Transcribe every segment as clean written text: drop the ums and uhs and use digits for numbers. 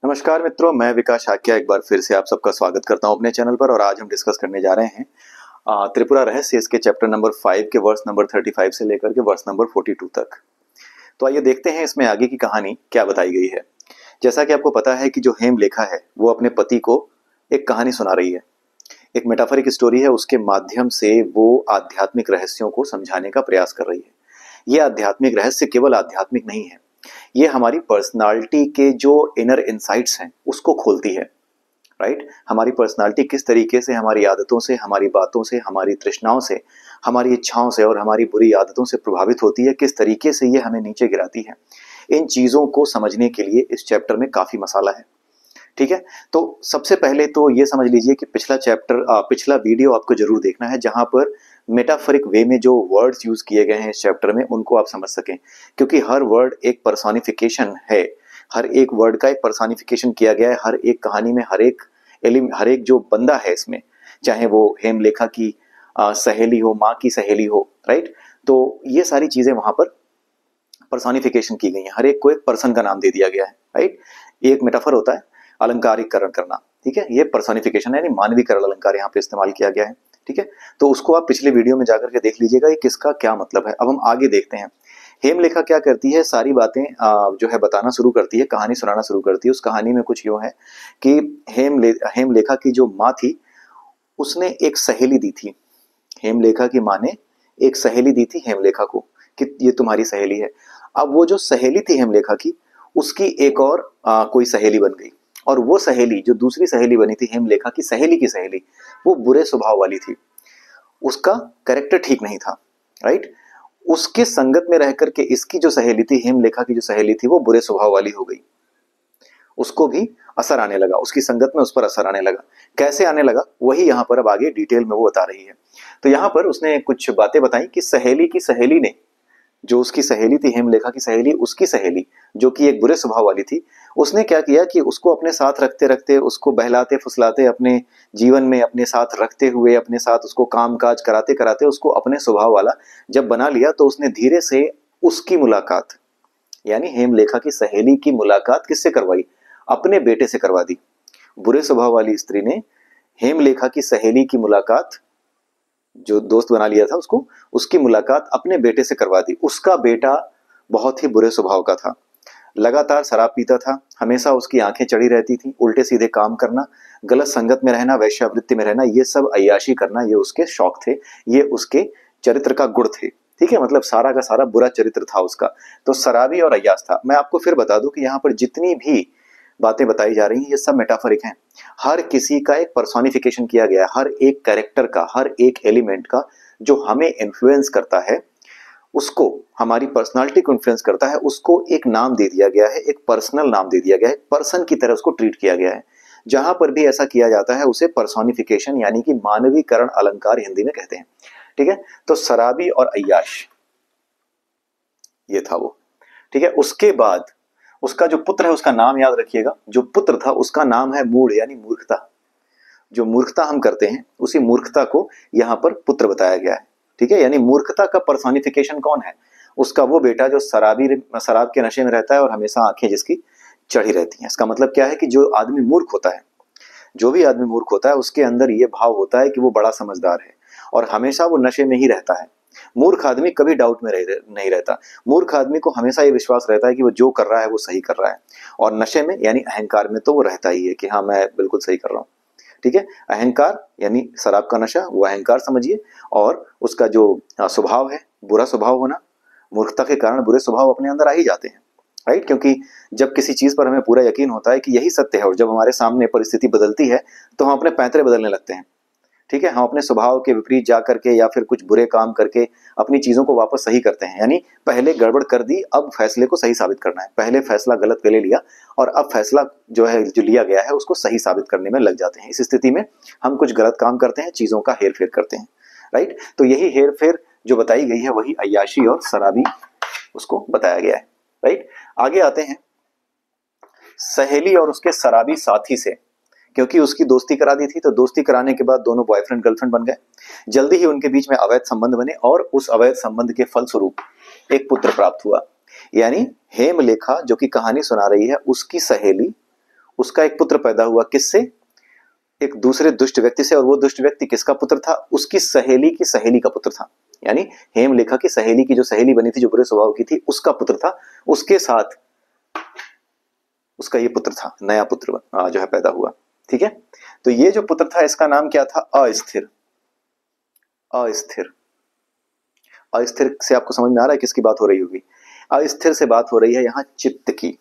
नमस्कार मित्रों, मैं विकास शाक्या एक बार फिर से आप सबका स्वागत करता हूं अपने चैनल पर। और आज हम डिस्कस करने जा रहे हैं त्रिपुरा रहस्य इसके चैप्टर नंबर 5 के वर्स नंबर 35 से लेकर के वर्स नंबर 42 तक। तो आइए देखते हैं इसमें आगे की कहानी क्या बताई गई है। जैसा कि आपको पता है कि जो हेमलेखा है वो अपने पति को एक कहानी सुना रही है, एक मेटाफरिक स्टोरी है, उसके माध्यम से वो आध्यात्मिक रहस्यों को समझाने का प्रयास कर रही है। ये आध्यात्मिक रहस्य केवल आध्यात्मिक नहीं है, ये हमारी पर्सनालिटी के जो इनर इनसाइट्स हैं उसको खोलती है। राइट, हमारी पर्सनालिटी किस तरीके से हमारी आदतों से, हमारी बातों से, हमारी तृष्णाओं से, हमारी इच्छाओं से और हमारी बुरी आदतों से प्रभावित होती है, किस तरीके से ये हमें नीचे गिराती है। इन चीजों को समझने के लिए इस चैप्टर में काफी मसाला है। ठीक है, तो सबसे पहले तो ये समझ लीजिए कि पिछला वीडियो आपको जरूर देखना है, जहां पर मेटाफरिक वे में जो वर्ड्स यूज किए गए हैं इस चैप्टर में उनको आप समझ सकें, क्योंकि हर वर्ड एक पर्सोनिफिकेशन है। हर एक वर्ड का एक पर्सोनिफिकेशन किया गया है। हर एक कहानी में हर एक जो बंदा है इसमें, चाहे वो हेमलेखा की सहेली हो, माँ की सहेली हो, राइट, तो ये सारी चीजें वहां पर पर्सोनिफिकेशन की गई है। हर एक को एक पर्सन का नाम दे दिया गया है। राइट, ये एक मेटाफर होता है, अलंकारिकरण करना। ठीक है, ये पर्सोनिफिकेशन यानी मानवीकरण अलंकार यहाँ पे इस्तेमाल किया गया है। ठीक है, तो उसको आप पिछले वीडियो में जाकर के देख लीजिएगा ये किसका क्या मतलब है। अब हम आगे देखते हैं। हेमलेखा क्या करती है, सारी बातें जो है बताना शुरू करती है, कहानी सुनाना शुरू करती है। उस कहानी में कुछ यूं है कि हेमलेखा की जो माँ थी उसने एक सहेली दी थी। हेमलेखा की माँ ने एक सहेली दी थी हेमलेखा को कि ये तुम्हारी सहेली है। अब वो जो सहेली थी हेमलेखा की, उसकी एक और कोई सहेली बन गई, और वो सहेली जो दूसरी सहेली बनी थी हेमलेखा की सहेली की सहेली, वो बुरे स्वभाव वाली थी। उसका कैरेक्टर ठीक नहीं था। राइट, उसके संगत में रह करके इसकी जो सहेली थी, हेमलेखा की जो सहेली थी, वो बुरे स्वभाव वाली हो गई। उसको भी असर आने लगा, उसकी संगत में उस पर असर आने लगा। कैसे आने लगा वही यहाँ पर अब आगे डिटेल में वो बता रही है। तो यहाँ पर उसने कुछ बातें बताई कि सहेली की सहेली ने, जो उसकी सहेली थी हेमलेखा की सहेली, उसकी सहेली जो कि एक बुरे स्वभाव वाली थी, उसने क्या किया कि उसको अपने साथ रखते रखते, उसको बहलाते फुसलाते, अपने जीवन में अपने साथ रखते हुए, अपने साथ उसको काम काज कराते कराते उसको अपने स्वभाव वाला जब बना लिया, तो उसने धीरे से उसकी मुलाकात यानी हेमलेखा की सहेली की मुलाकात किससे करवाई? अपने बेटे से करवा दी। बुरे स्वभाव वाली स्त्री ने हेमलेखा की सहेली की मुलाकात, जो दोस्त बना लिया था उसको, उसकी मुलाकात अपने बेटे से करवा दी। उसका बेटा बहुत ही बुरे स्वभाव का था, लगातार शराब पीता था, हमेशा उसकी आंखें चढ़ी रहती थी, उल्टे सीधे काम करना, गलत संगत में रहना, वैश्यावृत्ति में रहना, ये सब अय्याशी करना, ये उसके शौक थे, ये उसके चरित्र का गुण थे। ठीक है, मतलब सारा का सारा बुरा चरित्र था उसका, तो शराबी और अय्याश था। मैं आपको फिर बता दूं कि यहाँ पर जितनी भी बातें बताई जा रही हैं ये सब मेटाफरिक हैं। हर किसी का एक पर्सोनिफिकेशन किया गया है, हर एक कैरेक्टर का, हर एक एलिमेंट का जो हमें इन्फ्लुएंस करता है, उसको, हमारी पर्सनालिटी को इन्फ्लुएंस करता है, उसको एक नाम दे दिया गया है, एक पर्सनल नाम दे दिया गया है, पर्सन की तरह उसको ट्रीट किया गया है। जहां पर भी ऐसा किया जाता है उसे पर्सोनिफिकेशन यानी कि मानवीकरण अलंकार हिंदी में कहते हैं। ठीक है, तो शराबी और अय्याश ये था वो। ठीक है, उसके बाद उसका जो पुत्र है उसका नाम याद रखिएगा। जो पुत्र था उसका नाम है मूढ़ यानी मूर्खता। जो मूर्खता हम करते हैं उसी मूर्खता को यहाँ पर पुत्र बताया गया है। ठीक है, यानी मूर्खता का पर्सोनिफिकेशन कौन है? उसका वो बेटा जो शराब के नशे में रहता है और हमेशा आंखें जिसकी चढ़ी रहती हैं। इसका मतलब क्या है कि जो आदमी मूर्ख होता है, जो भी आदमी मूर्ख होता है, उसके अंदर ये भाव होता है कि वो बड़ा समझदार है और हमेशा वो नशे में ही रहता है। मूर्ख आदमी कभी डाउट में नहीं रहता। मूर्ख आदमी को हमेशा ये विश्वास रहता है कि वो जो कर रहा है वो सही कर रहा है, और नशे में यानी अहंकार में तो वो रहता ही है कि हाँ मैं बिल्कुल सही कर रहा हूँ। ठीक है, अहंकार यानी शराब का नशा, वो अहंकार समझिए, और उसका जो स्वभाव है बुरा स्वभाव होना, मूर्खता के कारण बुरे स्वभाव अपने अंदर आ ही जाते हैं। राइट, क्योंकि जब किसी चीज पर हमें पूरा यकीन होता है कि यही सत्य है और जब हमारे सामने परिस्थिति बदलती है तो हम अपने पैंतरे बदलने लगते हैं। ठीक है, हम अपने स्वभाव के विपरीत जा करके या फिर कुछ बुरे काम करके अपनी चीजों को वापस सही करते हैं। यानी पहले गड़बड़ कर दी, अब फैसले को सही साबित करना है। पहले फैसला गलत ले लिया और अब फैसला जो है जो लिया गया है उसको सही साबित करने में लग जाते हैं। इस स्थिति में हम कुछ गलत काम करते हैं, चीजों का हेर फेर करते हैं। राइट, तो यही हेर फेर जो बताई गई है वही अय्याशी और शराबी उसको बताया गया है। राइट, आगे आते हैं सहेली और उसके शराबी साथी से। क्योंकि उसकी दोस्ती करा दी थी, तो दोस्ती कराने के बाद दोनों बॉयफ्रेंड गर्लफ्रेंड बन गए। जल्दी ही उनके बीच में अवैध संबंध बने और उस अवैध संबंध के फलस्वरूप एक पुत्र प्राप्त हुआ। यानी हेमलेखा जो कि कहानी सुना रही है, उसकी सहेली उसका एक पुत्र पैदा हुआ, किससे? एक दूसरे दुष्ट व्यक्ति से। और वो दुष्ट व्यक्ति किसका पुत्र था? उसकी सहेली की सहेली का पुत्र था। यानी हेमलेखा की सहेली की जो सहेली बनी थी, जो बुरे स्वभाव की थी, उसका पुत्र था। उसके साथ उसका ये पुत्र था, नया पुत्र जो है पैदा हुआ। ठीक है, तो ये जो पुत्र था इसका नाम क्या था? अस्थिर। अस्थिर, अस्थिर से आपको समझ में आ रहा है किसकी बात हो रही होगी? अस्थिर से बात हो रही है यहाँ चित्त की।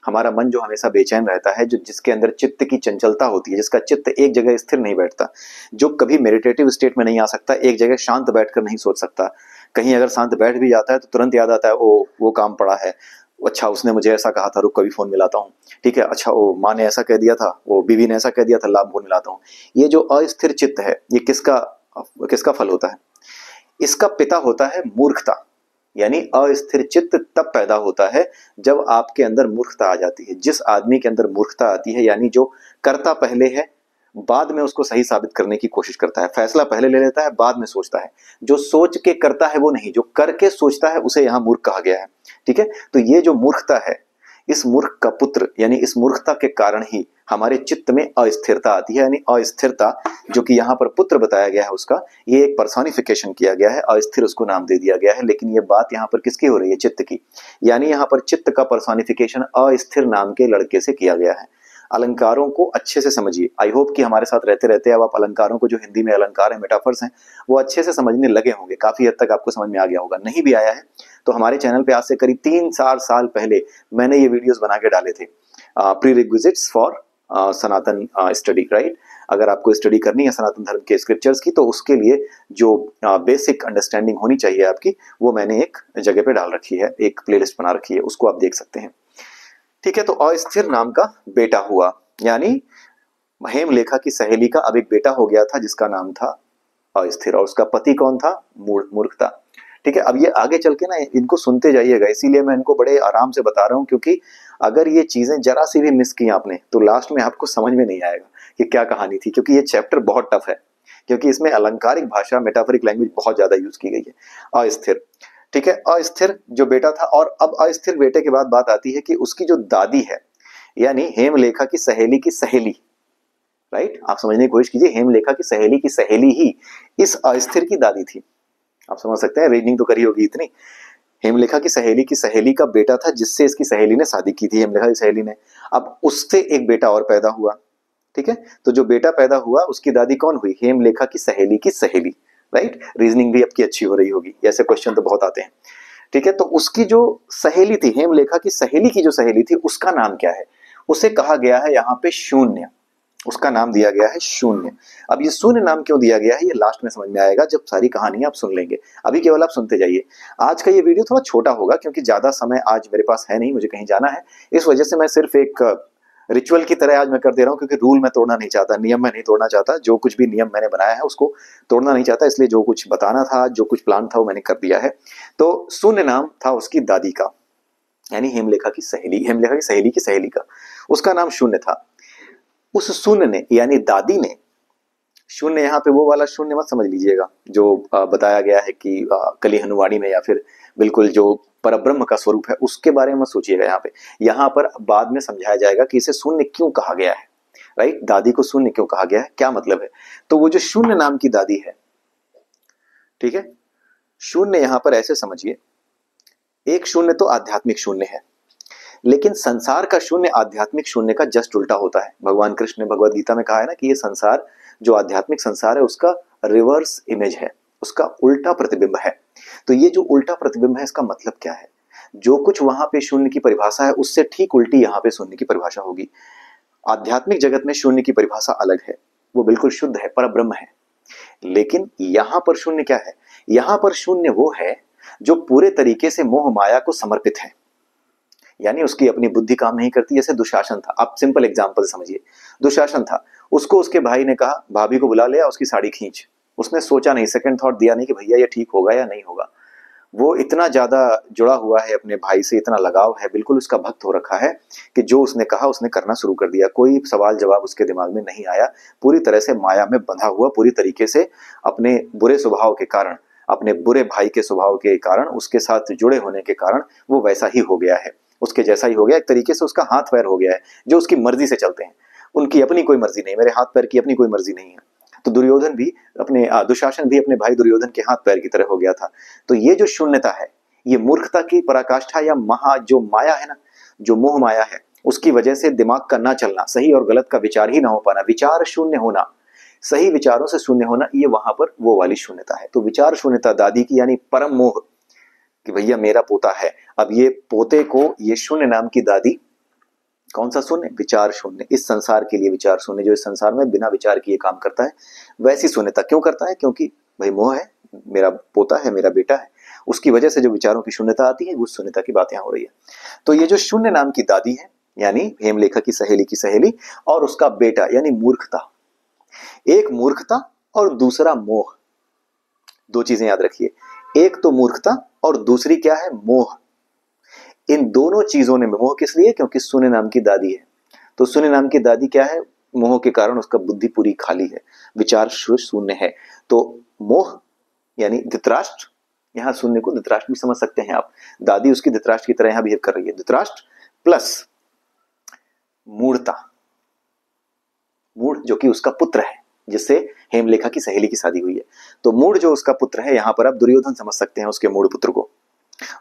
हमारा मन जो हमेशा बेचैन रहता है, जो जिसके अंदर चित्त की चंचलता होती है, जिसका चित्त एक जगह स्थिर नहीं बैठता, जो कभी मेडिटेटिव स्टेट में नहीं आ सकता, एक जगह शांत बैठकर नहीं सोच सकता। कहीं अगर शांत बैठ भी जाता है तो तुरंत याद आता है, ओ वो काम पड़ा है, अच्छा उसने मुझे ऐसा कहा था, रुक कभी फोन मिलाता हूँ। ठीक है, अच्छा वो माँ ने ऐसा कह दिया था, वो बीवी ने ऐसा कह दिया था, ला फोन मिलाता हूँ। ये जो अस्थिर चित्त है, ये किसका किसका फल होता है? इसका पिता होता है मूर्खता। यानी अस्थिर चित्त तब पैदा होता है जब आपके अंदर मूर्खता आ जाती है। जिस आदमी के अंदर मूर्खता आती है, यानी जो करता पहले है, बाद में उसको सही साबित करने की कोशिश करता है, फैसला पहले ले लेता है, बाद में सोचता है। जो सोच के करता है वो नहीं, जो करके सोचता है उसे यहाँ मूर्ख कहा गया है। ठीक है, तो ये जो मूर्खता है, इस मूर्ख का पुत्र, यानी इस मूर्खता के कारण ही हमारे चित्त में अस्थिरता आती है। यानी अस्थिरता जो कि यहाँ पर पुत्र बताया गया है उसका, ये एक पर्सोनिफिकेशन किया गया है, अस्थिर उसको नाम दे दिया गया है। लेकिन ये बात यहाँ पर किसकी हो रही है? चित्त की। यानी यहाँ पर चित्त का पर्सोनिफिकेशन अस्थिर नाम के लड़के से किया गया है। अलंकारों को अच्छे से समझिए। आई होप कि हमारे साथ रहते रहते अब आप अलंकारों को, जो हिंदी में अलंकार है, मेटाफर्स हैं, वो अच्छे से समझने लगे होंगे। काफी हद तक आपको समझ में आ गया होगा। नहीं भी आया है तो हमारे चैनल पे आज से करीब 3-4 साल पहले मैंने ये वीडियोस बना के डाले थे, pre requisites for Sanatan study, right. अगर आपको स्टडी करनी है सनातन धर्म के स्क्रिप्चर्स की, तो उसके लिए जो बेसिक अंडरस्टैंडिंग होनी चाहिए आपकी, वो मैंने एक जगह पे डाल रखी है, एक प्लेलिस्ट बना रखी है, उसको आप देख सकते हैं। ठीक है, तो अस्थिर नाम का बेटा हुआ, यानी हेमलेखा की सहेली का अब एक बेटा हो गया था जिसका नाम था अस्थिर। और उसका पति कौन था? मूर्खता। ठीक है, अब ये आगे चल के ना, इनको सुनते जाइएगा, इसीलिए मैं इनको बड़े आराम से बता रहा हूँ, क्योंकि अगर ये चीजें जरा सी भी मिस की आपने तो लास्ट में आपको समझ में नहीं आएगा कि क्या कहानी थी। क्योंकि ये चैप्टर बहुत टफ है, क्योंकि इसमें अलंकारिक भाषा, मेटाफोरिक लैंग्वेज बहुत ज्यादा यूज की गई है। अस्थिर, ठीक है, अस्थिर जो बेटा था। और अब अस्थिर बेटे के बाद बात आती है कि उसकी जो दादी है, यानी हेमलेखा की सहेली की सहेली, राइट। आप समझने की कोशिश कीजिए, हेमलेखा की सहेली ही इस अस्थिर की दादी थी। आप समझ सकते हैं, रीजनिंग तो करी होगी इतनी। हेमलेखा की सहेली का बेटा था जिससे इसकी सहेली ने शादी की थी, हेमलेखा की सहेली ने। अब उससे एक बेटा और पैदा हुआ। ठीक है, तो जो बेटा पैदा हुआ उसकी दादी कौन हुई? हेमलेखा की सहेली, राइट। रीजनिंग भी आपकी अच्छी हो रही होगी, ऐसे क्वेश्चन तो बहुत आते हैं। ठीक है, तो उसकी जो सहेली थी, हेमलेखा की सहेली की जो सहेली थी, उसका नाम क्या है? उसे कहा गया है यहाँ पे शून्य। उसका नाम दिया गया है शून्य। अब ये शून्य नाम क्यों दिया गया है, ये लास्ट में समझ में आएगा जब सारी कहानी आप सुन लेंगे। अभी केवल आप सुनते जाइए। आज का ये वीडियो थोड़ा छोटा होगा क्योंकि ज्यादा समय आज मेरे पास है नहीं, मुझे कहीं जाना है। इस वजह से मैं सिर्फ एक रिचुअल की तरह आज मैं कर दे रहा हूँ, क्योंकि रूल मैं तोड़ना नहीं चाहता, नियम मैं नहीं तोड़ना चाहता। जो कुछ भी नियम मैंने बनाया है उसको तोड़ना नहीं चाहता, इसलिए जो कुछ बताना था, जो कुछ प्लान था, वो मैंने कर दिया है। तो शून्य नाम था उसकी दादी का, यानी हेमलेखा की सहेली की सहेली का, उसका नाम शून्य था। उस शून्य ने, यानी दादी ने, शून्य यहाँ पे वो वाला शून्य मत समझ लीजिएगा जो बताया गया है कि कली हनुवाणी में, या फिर बिल्कुल जो परब्रह्म का स्वरूप है उसके बारे में मत सोचिएगा। यहाँ पर बाद में समझाया जाएगा कि इसे शून्य क्यों कहा गया है, राइट। दादी को शून्य क्यों कहा गया है, क्या मतलब है। तो वो जो शून्य नाम की दादी है, ठीक है, शून्य यहाँ पर ऐसे समझिए, एक शून्य तो आध्यात्मिक शून्य है, लेकिन संसार का शून्य आध्यात्मिक शून्य का जस्ट उल्टा होता है। भगवान कृष्ण ने भगवद गीता में कहा है ना कि ये संसार, जो आध्यात्मिक संसार है, उसका रिवर्स इमेज है, उसका उल्टा प्रतिबिंब है। तो ये जो उल्टा प्रतिबिंब है, इसका मतलब क्या है? जो कुछ वहां पे शून्य की परिभाषा है, उससे ठीक उल्टी यहाँ पे शून्य की परिभाषा होगी। आध्यात्मिक जगत में शून्य की परिभाषा अलग है, वो बिल्कुल शुद्ध है, परब्रह्म है। लेकिन यहाँ पर शून्य क्या है? यहाँ पर शून्य वो है जो पूरे तरीके से मोह माया को समर्पित है, यानी उसकी अपनी बुद्धि काम नहीं करती। जैसे दुशासन था, आप सिंपल एग्जांपल समझिए। दुशासन था, उसको उसके भाई ने कहा भाभी को बुला ले, उसकी साड़ी खींच। उसने सोचा नहीं, सेकंड थॉट दिया नहीं कि भैया ये ठीक होगा या नहीं होगा। वो इतना ज्यादा जुड़ा हुआ है अपने भाई से, इतना लगाव है, बिल्कुल उसका भक्त हो रखा है कि जो उसने कहा उसने करना शुरू कर दिया। कोई सवाल जवाब उसके दिमाग में नहीं आया, पूरी तरह से माया में बंधा हुआ, पूरी तरीके से अपने बुरे स्वभाव के कारण, अपने बुरे भाई के स्वभाव के कारण, उसके साथ जुड़े होने के कारण वो वैसा ही हो गया है। उसके जैसा ही हो गया, एक तरीके से उसका हाथ पैर हो गया है, जो उसकी मर्जी से चलते हैं, उनकी अपनी कोई मर्जी नहीं, मेरे हाथ पैर की अपनी कोई मर्जी नहीं है। तो दुर्योधन भी दुशासन भी अपने भाई दुर्योधन के हाथ पैर की तरह हो गया था। तो ये जो शून्यता है, ये मूर्खता की पराकाष्ठा या जो माया है ना, जो मोह माया है, उसकी वजह से दिमाग का ना चलना, सही और गलत का विचार ही ना हो पाना, विचार शून्य होना, सही विचारों से शून्य होना, ये वहां पर वो वाली शून्यता है। तो विचार शून्यता दादी की, यानी परम मोह कि भैया मेरा पोता है। अब ये पोते को ये शून्य नाम की दादी, कौन सा शून्य? विचार शून्य, इस संसार के लिए विचार शून्य, जो इस संसार में बिना विचार किए काम करता है, वैसी शून्यता क्यों करता है? क्योंकि भाई मोह है, मेरा पोता है, मेरा बेटा है, उसकी वजह से जो विचारों की शून्यता आती है, उस शून्यता की बात यहाँ हो रही है। तो ये जो शून्य नाम की दादी है, यानी हेमलेखा की सहेली और उसका बेटा, यानी मूर्खता, एक मूर्खता और दूसरा मोह, दो चीजें याद रखिए, एक तो मूर्खता और दूसरी क्या है? मोह। इन दोनों चीजों ने, मोह किस लिए? क्योंकि शून्य नाम की दादी है। तो शून्य नाम की दादी क्या है? मोह के कारण उसका बुद्धि पूरी खाली है, विचार शून्य है। तो मोह यानी धृतराष्ट्र, यहाँ शून्य को धृतराष्ट्र भी समझ सकते हैं आप, दादी उसकी धृतराष्ट्र की तरह यहाँ बिहेव कर रही है, धृतराष्ट्र प्लस मूढ़ता, मूढ़ जो कि उसका पुत्र है, जिससे हेमलेखा की सहेली की शादी हुई है। तो मूढ़ जो उसका पुत्र है, यहाँ पर आप दुर्योधन समझ सकते हैं उसके मूढ़ पुत्र को,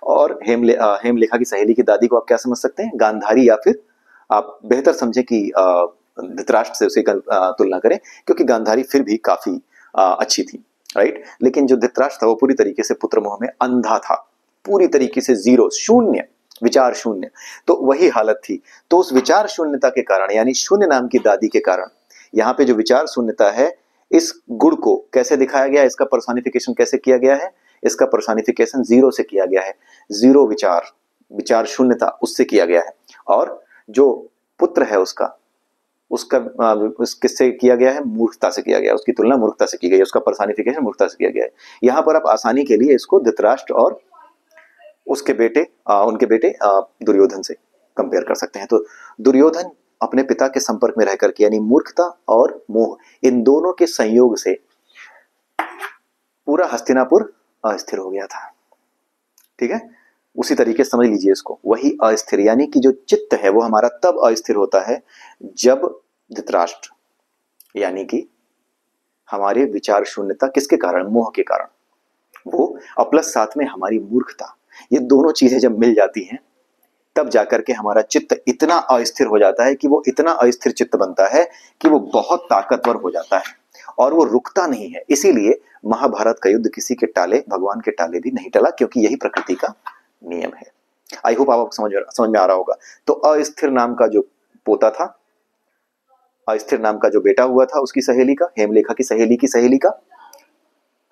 और हेमलेखा की सहेली की दादी को आप क्या समझ सकते हैं? गांधारी, या फिर आप बेहतर समझे कि धृतराष्ट्र से उसे तुलना करें, क्योंकि गांधारी फिर भी काफी अच्छी थी, राइट। लेकिन जो धृतराष्ट्र था वो पूरी तरीके से पुत्र मोह में अंधा था, पूरी तरीके से जीरो, शून्य, विचार शून्य। तो वही हालत थी। तो उस विचार शून्यता के कारण, यानी शून्य नाम की दादी के कारण, यहाँ पे जो विचार शून्यता है, इस गुण को कैसे दिखाया गया, इसका पर्सोनिफिकेशन कैसे किया गया है? इसका पर्सोनिफिकेशन जीरो से किया गया है, जीरो विचार, विचार शून्यता, उससे किया गया है। और जो पुत्र है उसका किससे किया गया है? मूर्खता से किया गया है, उसकी तुलना मूर्खता से की गई है, उसका पर्सोनिफिकेशन मूर्खता से किया गया है। यहाँ पर आप आसानी के लिए इसको धृतराष्ट्र और उसके बेटे उनके बेटे दुर्योधन से कंपेयर कर सकते हैं। तो दुर्योधन अपने पिता के संपर्क में रहकर के, यानी मूर्खता और मोह, इन दोनों के संयोग से पूरा हस्तिनापुर अस्थिर हो गया था। ठीक है, उसी तरीके से समझ लीजिए इसको, वही अस्थिर, यानी कि जो चित्त है वो हमारा तब अस्थिर होता है जब धृतराष्ट्र, यानी कि हमारे विचार शून्यता, किसके कारण? मोह के कारण, वो और प्लस साथ में हमारी मूर्खता, ये दोनों चीजें जब मिल जाती हैं, तब जाकर के हमारा चित्त इतना अस्थिर हो जाता है कि वो इतना अस्थिर चित्त बनता है कि वो बहुत ताकतवर हो जाता है और वो रुकता नहीं है। इसीलिए महाभारत का युद्ध किसी के टाले, भगवान के टाले भी नहीं टला, क्योंकि यही प्रकृति का नियम है। आई होप आपको समझ में आ रहा होगा। तो अस्थिर नाम का जो पोता था, अस्थिर नाम का जो बेटा हुआ था उसकी सहेली का, हेमलेखा की सहेली का,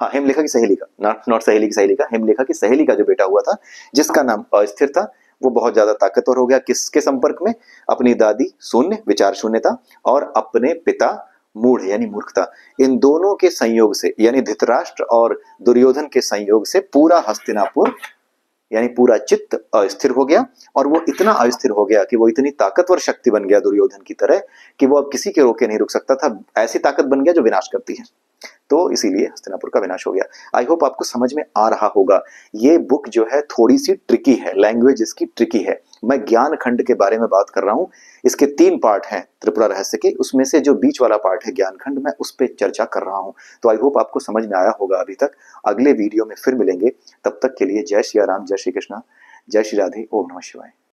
हाँ हेमलेखा की सहेली का, नॉट सहेली की सहेली का, हेमलेखा की सहेली का जो बेटा हुआ था, जिसका नाम अस्थिर था, वो बहुत ज्यादा ताकतवर हो गया। किसके संपर्क में? अपनी दादी शून्य, विचार शून्यता, और अपने पिता मूढ़, यानी मूर्खता। इन दोनों के संयोग से, यानी धृतराष्ट्र और दुर्योधन के संयोग से पूरा हस्तिनापुर, यानी पूरा चित्त अस्थिर हो गया। और वो इतना अस्थिर हो गया कि वो इतनी ताकतवर शक्ति बन गया दुर्योधन की तरह कि वो अब किसी के रोके नहीं रुक सकता था, ऐसी ताकत बन गया जो विनाश करती है। तो इसीलिए हस्तिनापुर का विनाश हो गया। आई होप आपको समझ में आ रहा होगा। ये बुक जो है थोड़ी सी ट्रिकी है, लैंग्वेज इसकी ट्रिकी है। मैं ज्ञान खंड के बारे में बात कर रहा हूँ, इसके 3 पार्ट हैं त्रिपुरा रहस्य के, उसमें से जो बीच वाला पार्ट है ज्ञान खंड, मैं उस पर चर्चा कर रहा हूँ। तो आई होप आपको समझ में आया होगा अभी तक। अगले वीडियो में फिर मिलेंगे, तब तक के लिए जय श्री राम, जय श्री कृष्णा, जय श्री राधे, ओम नमः शिवाय।